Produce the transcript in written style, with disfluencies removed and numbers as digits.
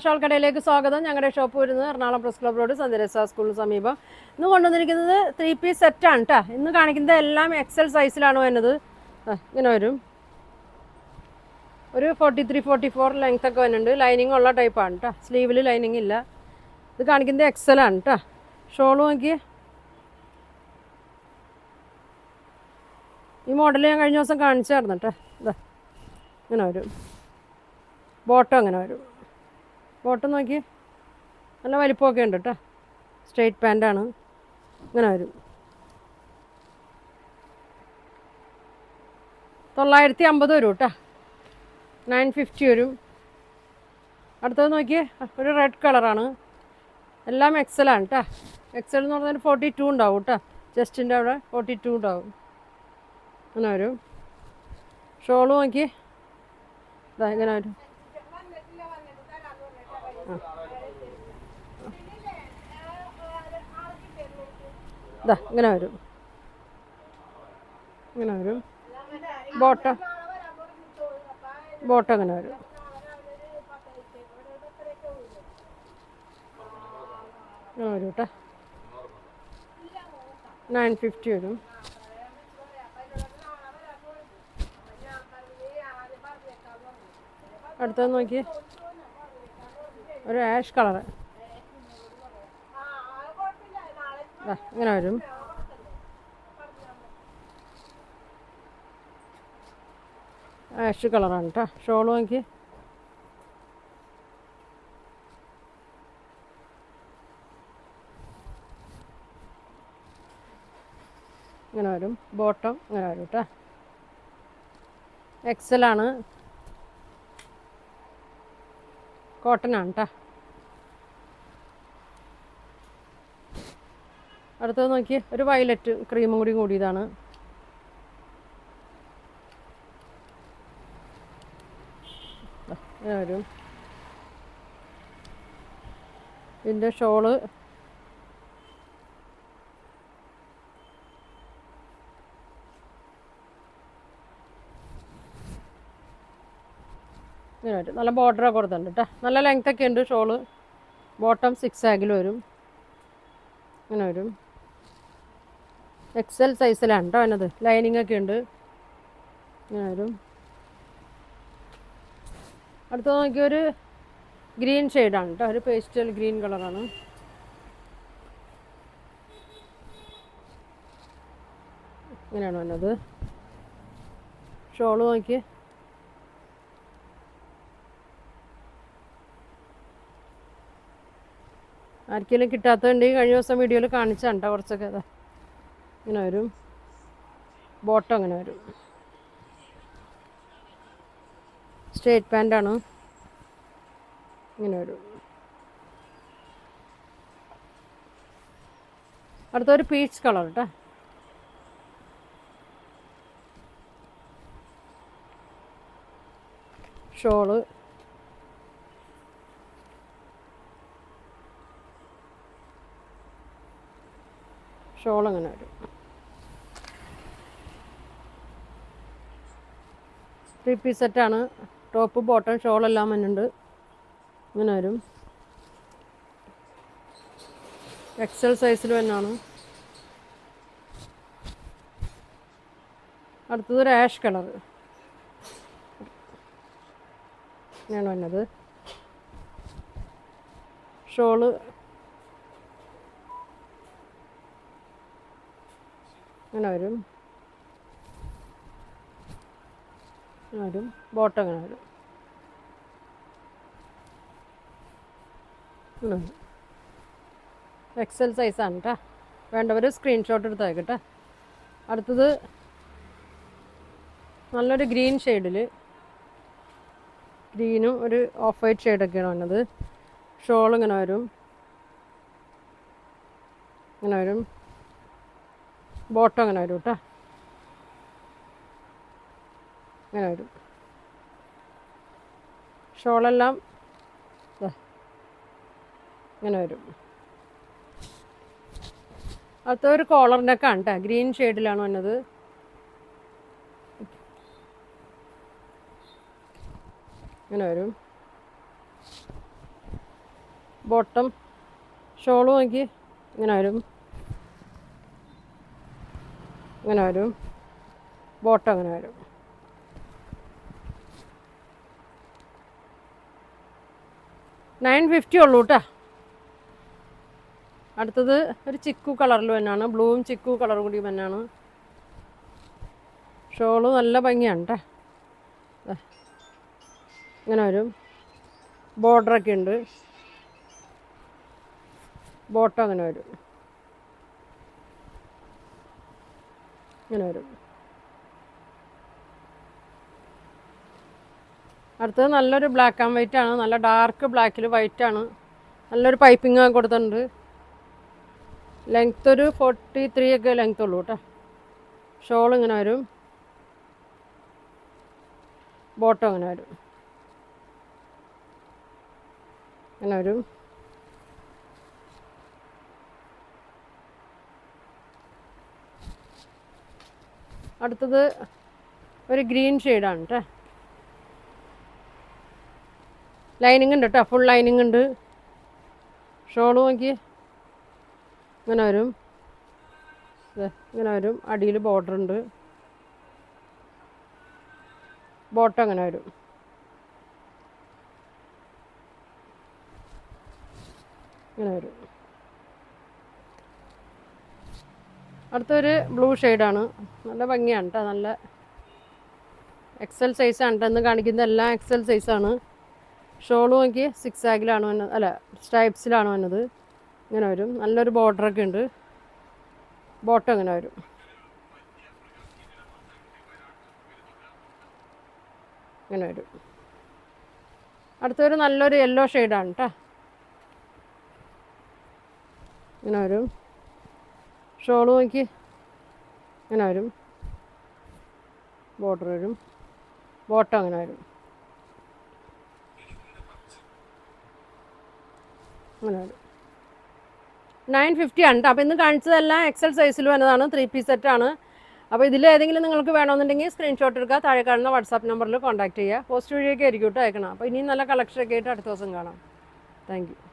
Shawl കടയിലേക്ക് സ്വാഗതം. ഞങ്ങളുടെ ഷോപ്പ് വരുന്നത് എറണാകുളം പ്രസ് ക്ലബ് റോഡ് സന്ധ്യരസ സ്കൂളിന് സമീപം. ഇന്ന് കൊണ്ടുവന്നിരിക്കുന്നത് 3-piece സെറ്റാണ് കേട്ടോ. ഇന്ന് കാണിക്കുന്നത് എല്ലാം എക്സൽ സൈസിലാണ് വരുന്നത്. ഇങ്ങനെ വരും. ഒരു 43-44 ലെങ്ത് ഒക്കെ വരുന്നുണ്ട്. ലൈനിങ് ഉള്ള ടൈപ്പാണ് കേട്ടോ. സ്ലീവിൽ ലൈനിങ് ഇല്ല. ഇത് കാണിക്കുന്നത് എക്സലാണ് കേട്ടോ. ഷോൾ നോക്കി. ഈ മോഡൽ ഞാൻ കഴിഞ്ഞ ദിവസം കാണിച്ചായിരുന്നു കേട്ടോ. ഇതാ ഇങ്ങനെ വരും. ബോട്ടം അങ്ങനെ വരും. ബോട്ടം നോക്കി നല്ല വലിപ്പമൊക്കെ ഉണ്ട് കേട്ടോ. സ്ട്രെയിറ്റ് പാൻറ്റാണ്. ഇങ്ങനെ വരും. 950 വരും കേട്ടോ. 950 വരും. അടുത്തത് നോക്കിയേ, ഒരു റെഡ് കളറാണ്. എല്ലാം എക്സലാണ് കേട്ടോ. എക്സൽ എന്ന് പറഞ്ഞാൽ 42 ഉണ്ടാവും കേട്ടോ. ചെസ്റ്റിൻ്റെ അവിടെ 42 ഉണ്ടാവും. അങ്ങനെ വരും. ഷോള് നോക്കി. ഇതാ ഇങ്ങനെ വരും. ഇതാ ഇങ്ങനെ വരും. ഇങ്ങനെ വരും. ബോട്ടം അങ്ങനെ വരും. ഇങ്ങനെ വരും കേട്ടോ. 950 വരും. അടുത്തത് നോക്കി, ഒരു ആഷ് കളറ്. ഇങ്ങനെ വരും. ആഷ് കളറാണ് കേട്ടോ. ഷോൾ നോക്കി. ഇങ്ങനെ വരും. ബോട്ടം ഇങ്ങനെ വരും കേട്ടോ. എക്സലാണ്. കോട്ടനാണ് കേട്ടോ. അടുത്തത് നോക്കി, ഒരു വയലറ്റ് ക്രീമും കൂടി കൂടിയതാണ്. ഇങ്ങനെ വരും. ഇതിൻ്റെ ഷോള് ഇങ്ങനെ വരും. നല്ല ബോർഡറൊക്കെ കൊടുത്തിട്ടുണ്ട് കേട്ടോ. നല്ല ലെങ്ത്തൊക്കെ ഉണ്ട് ഷോള്. ബോട്ടം 6 ആഗിൽ വരും. ഇങ്ങനെ വരും. എക്സൽ സൈസിലാണ് കേട്ടോ അതിനത്. ലൈനിങ് ഒക്കെ ഉണ്ട്. ഇങ്ങനെ വരും. അടുത്ത നോക്കി, ഒരു ഗ്രീൻ ഷെയ്ഡാണ് കേട്ടോ. ഒരു പേസ്റ്റൽ ഗ്രീൻ കളറാണ്. ഇങ്ങനെയാണ് വന്നത്. ഷോള് നോക്കി. ആർക്കെങ്കിലും കിട്ടാത്തതുണ്ടെങ്കിൽ കഴിഞ്ഞ ദിവസം വീഡിയോയിൽ കാണിച്ചാണ് കേട്ടോ കുറച്ചൊക്കെ. അതാ ഇങ്ങനെ വരും. ബോട്ടം അങ്ങനെ വരും. സ്ട്രെയിറ്റ് പാൻറ്റാണ്. ഇങ്ങനെ വരും. അടുത്തൊരു പീച്ച് കളർ കേട്ടോ. ഷോള് അങ്ങനെ വരും. 3-piece സെറ്റാണ്. ടോപ്പ് ബോട്ടം ഷോളെല്ലാം വന്നുണ്ട്. ഇങ്ങനെ വരും. എക്സൽ സൈസിൽ തന്നെയാണ്. അടുത്തത് ഒരു ആഷ് കളർ. ഇങ്ങനെയാണ് വന്നത്. ഷോള് അങ്ങനെ വരും. ബോട്ടം അങ്ങനെ വരും. എക്സൽ സൈസാണ് കേട്ടോ. വേണ്ടവർ സ്ക്രീൻഷോട്ട് എടുത്ത് കേട്ടോ. അടുത്തത് നല്ലൊരു ഗ്രീൻ ഷെയ്ഡിൽ, ഗ്രീനും ഒരു ഓഫ് വൈറ്റ് ഷെയ്ഡൊക്കെയാണ് വന്നത്. ഷോൾ ഇങ്ങനെ വരും. ഇങ്ങനെ വരും. ബോട്ടം അങ്ങനെ വരും കേട്ടോ. ഇങ്ങനെ വരും. ഷോളെല്ലാം ഇങ്ങനെ വരും. അടുത്തൊരു കോളർ നെക്കാണ് കേട്ടോ. ഗ്രീൻ ഷെയ്ഡിലാണ് വന്നത്. ഇങ്ങനെ വരും. ബോട്ടം ഷോളും നോക്കി ഇങ്ങനെ വരും, ഇങ്ങനെ വരും, ബോട്ടം അങ്ങനെ വരും. $950 ഉള്ളൂ കേട്ടോ. അടുത്തത് ഒരു ചിക്കു കളറിൽ തന്നെയാണ്, ബ്ലൂവും ചിക്കു കളറും കൂടി തന്നെയാണ്. ഷോള് നല്ല ഭംഗിയാണ് കേട്ടോ. ഇങ്ങനെ വരും, ബോർഡറൊക്കെ ഉണ്ട്, ബോട്ടം അങ്ങനെ വരും, ഇങ്ങനെ വരും. അടുത്തത് നല്ലൊരു ബ്ലാക്ക് ആൻഡ് വൈറ്റ് ആണ്, നല്ല ഡാർക്ക് ബ്ലാക്കിൽ വൈറ്റ് ആണ്, നല്ലൊരു പൈപ്പിംഗ് കൊടുത്തിട്ടുണ്ട്. ലെങ്ത് ഒരു 43 ഒക്കെ ലെങ്ത് ഉള്ളൂ കേട്ടോ. ഷോൾ ഇങ്ങനെ വരും, ബോട്ടം ഇങ്ങനെ വരും, ഇങ്ങനെ വരും. അടുത്തത് ഒരു ഗ്രീൻ ഷെയ്ഡാണ് കേട്ടോ. ലൈനിങ് ഉണ്ട് കേട്ടോ, ഫുൾ ലൈനിങ് ഉണ്ട്. ഷോള് നോക്കി ഇങ്ങനെ വരും, ഇങ്ങനെ വരും, അടിയിൽ ബോർഡർ ഉണ്ട്, ബോട്ടം അങ്ങനെ വരും, ഇങ്ങനെ വരും. അടുത്തൊരു ബ്ലൂ ഷെയ്ഡാണ്, നല്ല ഭംഗിയാണ് കേട്ടോ, നല്ല എക്സൽ സൈസാണ് കേട്ടോ. ഇന്ന് കാണിക്കുന്ന എല്ലാം എക്സൽ സൈസാണ്. ഷോള് നോക്കി 6 ആഗിലാണ് വന്നത്, അല്ല സ്ട്രൈപ്സിലാണ് വന്നത്. ഇങ്ങനെ വരും, നല്ലൊരു ബോർഡറൊക്കെ ഉണ്ട്, ബോട്ടം ഇങ്ങനെ വരും, ഇങ്ങനെ വരും. അടുത്തൊരു നല്ലൊരു യെല്ലോ ഷെയ്ഡാണ് കേട്ടോ, ഇങ്ങനെ വരും. ഷോള് നോക്കി ഇങ്ങനെ വരും, ബോർഡർ വരും, ബോട്ടം അങ്ങനെ വരും, അങ്ങനെ വരും. 950 ആണ് കേട്ടോ. അപ്പോൾ ഇന്ന് കാണിച്ചതെല്ലാം എക്സൽ സൈസിൽ വന്നതാണ്, 3 പീസ് സെറ്റാണ്. അപ്പോൾ ഇതിലേതെങ്കിലും നിങ്ങൾക്ക് വേണമെന്നുണ്ടെങ്കിൽ സ്ക്രീൻഷോട്ട് എടുക്കുക, താഴെ കാണുന്ന വാട്സാപ്പ് നമ്പറിൽ കോൺടാക്ട് ചെയ്യുക. പോസ്റ്റ് വഴിയൊക്കെ ആയിരിക്കും കേട്ടോ അയക്കണം. അപ്പോൾ ഇനിയും നല്ല കളക്ഷനൊക്കെ ആയിട്ട് അടുത്ത ദിവസം കാണാം. Thank you.